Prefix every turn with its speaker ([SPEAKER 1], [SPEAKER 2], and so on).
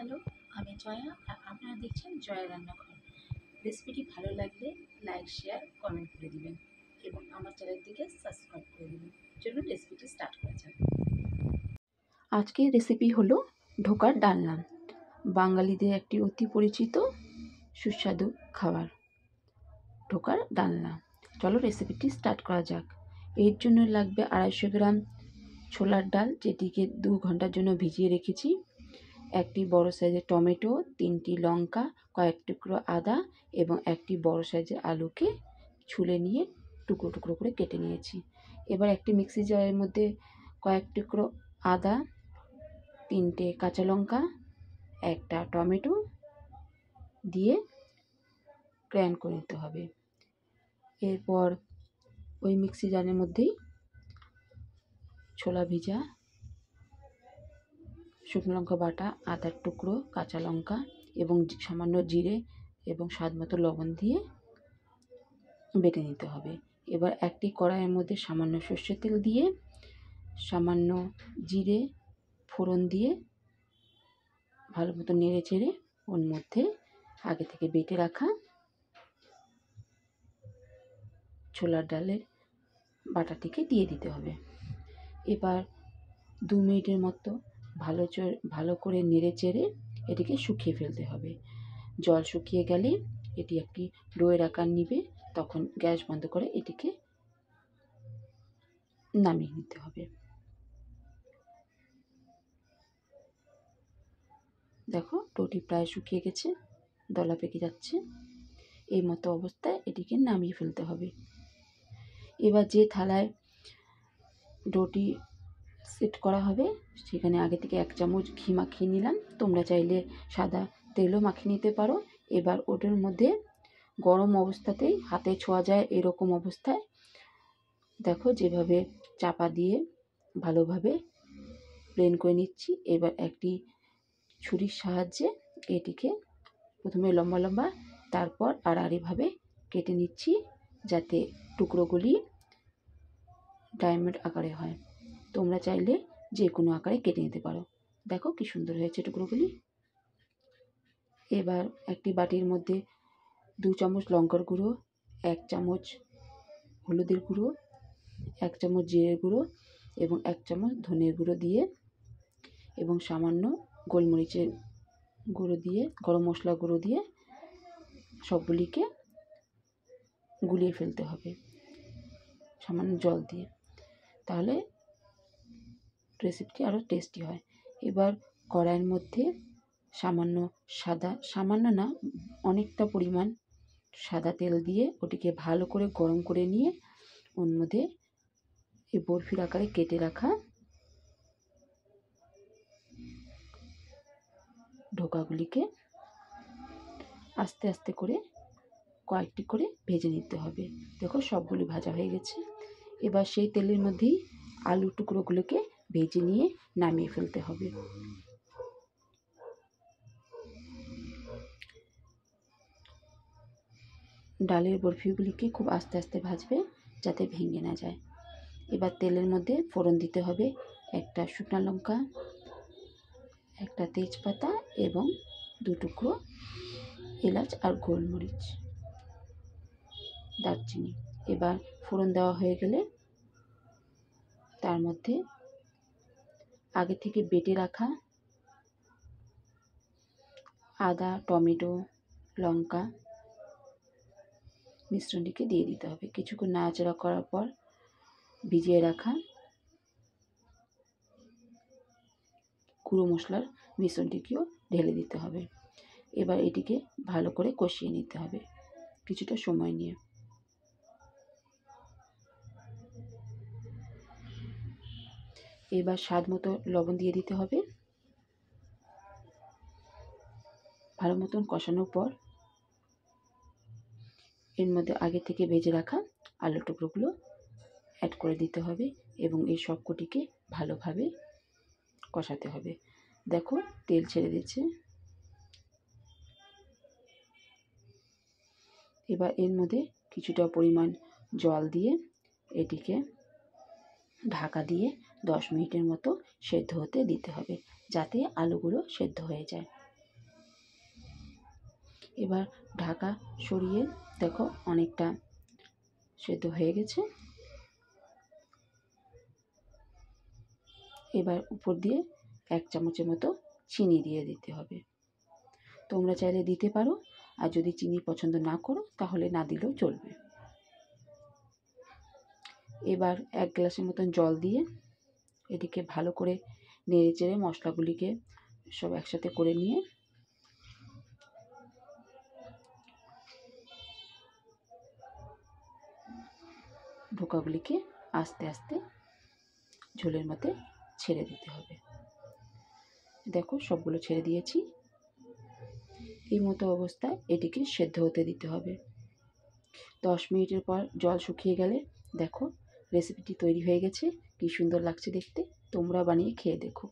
[SPEAKER 1] Hello, আমি জয়া আর আপনারা দেখছেন জয়া রান্নাঘর। রেসিপিটি ভালো লাগলে লাইক, শেয়ার, কমেন্ট করে দিবেন এবং আমার চ্যানেলটিকে সাবস্ক্রাইব করে দিবেন। চলুন রেসিপিটি স্টার্ট করা যাক। আজকের রেসিপি হলো ঢোকার ডালনা, বাঙালিদের একটি অতি পরিচিত সুস্বাদু খাবার। ঢোকার ডালনা, চলো রেসিপিটি স্টার্ট করা যাক। এর জন্য লাগবে 250 গ্রাম ছোলার ডাল, যেটিকে 2 ঘন্টার জন্য ভিজিয়ে রেখেছি, একটি বড় সাইজের টমেটো, 3টি লঙ্কা, কয়েক টুকরো আদা এবং একটি বড় সাইজের আলুকে ছুলে নিয়ে টুকরো টুকরো করে কেটে নিয়েছি। এবার একটি মিক্সি জারের মধ্যে কয়েক টুকরো আদা, 3টে কাঁচা লঙ্কা, একটা টমেটো দিয়ে গ্রাইন্ড করে নিতে হবে। এরপর ওই মিক্সি জারের মধ্যেই ছোলা ভিজা, শুকনো লঙ্কা বাটা, আদার টুকরো, কাঁচা লঙ্কা এবং সামান্য জিরে এবং স্বাদ মতো লবণ দিয়ে বেটে নিতে হবে। এবার একটি কড়াইয়ের মধ্যে সামান্য সর্ষের তেল দিয়ে সামান্য জিরে ফোড়ন দিয়ে ভালো মতো নেড়ে চেড়ে ওর মধ্যে আগে থেকে বেটে রাখা ছোলার ডালের বাটাটিকে দিয়ে দিতে হবে। এবার 2 মিনিটের মতো ভালো করে নেড়ে চেড়ে এটিকে শুকিয়ে ফেলতে হবে। জল শুকিয়ে গেলে এটি একটি ডোয়ের আকার নিবে, তখন গ্যাস বন্ধ করে এটিকে নামিয়ে নিতে হবে। দেখো, ডোটি প্রায় শুকিয়ে গেছে, দলা পেকে যাচ্ছে। এই মতো অবস্থায় এটিকে নামিয়ে ফেলতে হবে। এবার যে থালায় ডোটি সেট করা হবে সেখানে আগে থেকে 1 চামচ ঘি মাখিয়ে নিলাম, তোমরা চাইলে সাদা তেলও মাখিয়ে নিতে পারো। এবার ওটার মধ্যে গরম অবস্থাতেই হাতে ছোঁয়া যায় এরকম অবস্থায় দেখো যেভাবে চাপা দিয়ে ভালোভাবে প্লেন করে নিচ্ছি। এবার একটি ছুরির সাহায্যে এটিকে প্রথমে লম্বা লম্বা, তারপর আড়াআড়িভাবে কেটে নিচ্ছি, যাতে টুকরোগুলি ডায়মন্ড আকারে হয়। তোমরা চাইলে যে কোনো আকারে কেটে নিতে পারো। দেখো কি সুন্দর হয়েছে টুকরোগুলি। এবার একটি বাটির মধ্যে 2 চামচ লঙ্কার গুঁড়ো, 1 চামচ হলুদের গুঁড়ো, 1 চামচ জিরের গুঁড়ো এবং 1 চামচ ধনের গুঁড়ো দিয়ে এবং সামান্য গোলমরিচের গুঁড়ো দিয়ে, গরম মশলা গুঁড়ো দিয়ে সবগুলিকে গুলিয়ে ফেলতে হবে সামান্য জল দিয়ে, তাহলে রেসিপিটি আরও টেস্টি হয়। এবার কড়াইয়ের মধ্যে সামান্য না অনেকটা পরিমাণ সাদা তেল দিয়ে ওটিকে ভালো করে গরম করে নিয়ে ওর মধ্যে এই বরফির আকারে কেটে রাখা ঢোকাগুলিকে আস্তে আস্তে করে কয়েকটি করে ভেজে নিতে হবে। দেখো সবগুলি ভাজা হয়ে গেছে। এবার সেই তেলের মধ্যেই আলু টুকরোগুলোকে ভেজে নিয়ে নামিয়ে ফেলতে হবে। ডালের বরফিগুলিকে খুব আস্তে আস্তে ভাজবে যাতে ভেঙে না যায়। এবার তেলের মধ্যে ফোড়ন দিতে হবে, একটা শুকনো লঙ্কা, একটা তেজপাতা এবং 2 টুকরো এলাচ আর গোলমরিচ, দারচিনি। এবার ফোড়ন দেওয়া হয়ে গেলে তার মধ্যে আগে থেকে বেটে রাখা আদা, টমেটো, লঙ্কা মিশ্রণটিকে দিয়ে দিতে হবে। কিছুক্ষণ নাড়াচাড়া করার পর ভিজিয়ে রাখা গুঁড়ো মশলার মিশ্রণটিকেও ঢেলে দিতে হবে। এবার এটিকে ভালো করে কষিয়ে নিতে হবে কিছুটা সময় নিয়ে। এবার স্বাদ মতো লবণ দিয়ে দিতে হবে। ভালো মতন কষানোর পর এর মধ্যে আগে থেকে ভেজে রাখা আলু টুকরোগুলো অ্যাড করে দিতে হবে এবং এই সবকটিকে ভালোভাবে কষাতে হবে। দেখো তেল ছেড়ে দিচ্ছে। এবার এর মধ্যে কিছুটা পরিমাণ জল দিয়ে এটিকে ঢাকা দিয়ে 10 মিনিটের মতো সেদ্ধ হতে দিতে হবে, যাতে আলুগুলো সেদ্ধ হয়ে যায়। এবার ঢাকা সরিয়ে দেখো অনেকটা সেদ্ধ হয়ে গেছে। এবার উপর দিয়ে 1 চামচের মতো চিনি দিয়ে দিতে হবে। তোমরা চাইলে দিতে পারো, আর যদি চিনি পছন্দ না করো তাহলে না দিলেও চলবে। এবার 1 গ্লাসের মতন জল দিয়ে এটিকে ভালো করে নেড়ে চেড়ে মশলাগুলিকে সব একসাথে করে নিয়ে ধোকাগুলিকে আস্তে আস্তে ঝোলের মধ্যে ছেড়ে দিতে হবে। দেখো সবগুলো ছেড়ে দিয়েছি। এই মতো অবস্থায় এটিকে সেদ্ধ হতে দিতে হবে। 10 মিনিটের পর জল শুকিয়ে গেলে দেখো রেসিপিটি তৈরি হয়ে গেছে। কি সুন্দর লাগছে দেখতে। তোমরা বানিয়ে খেয়ে দেখো।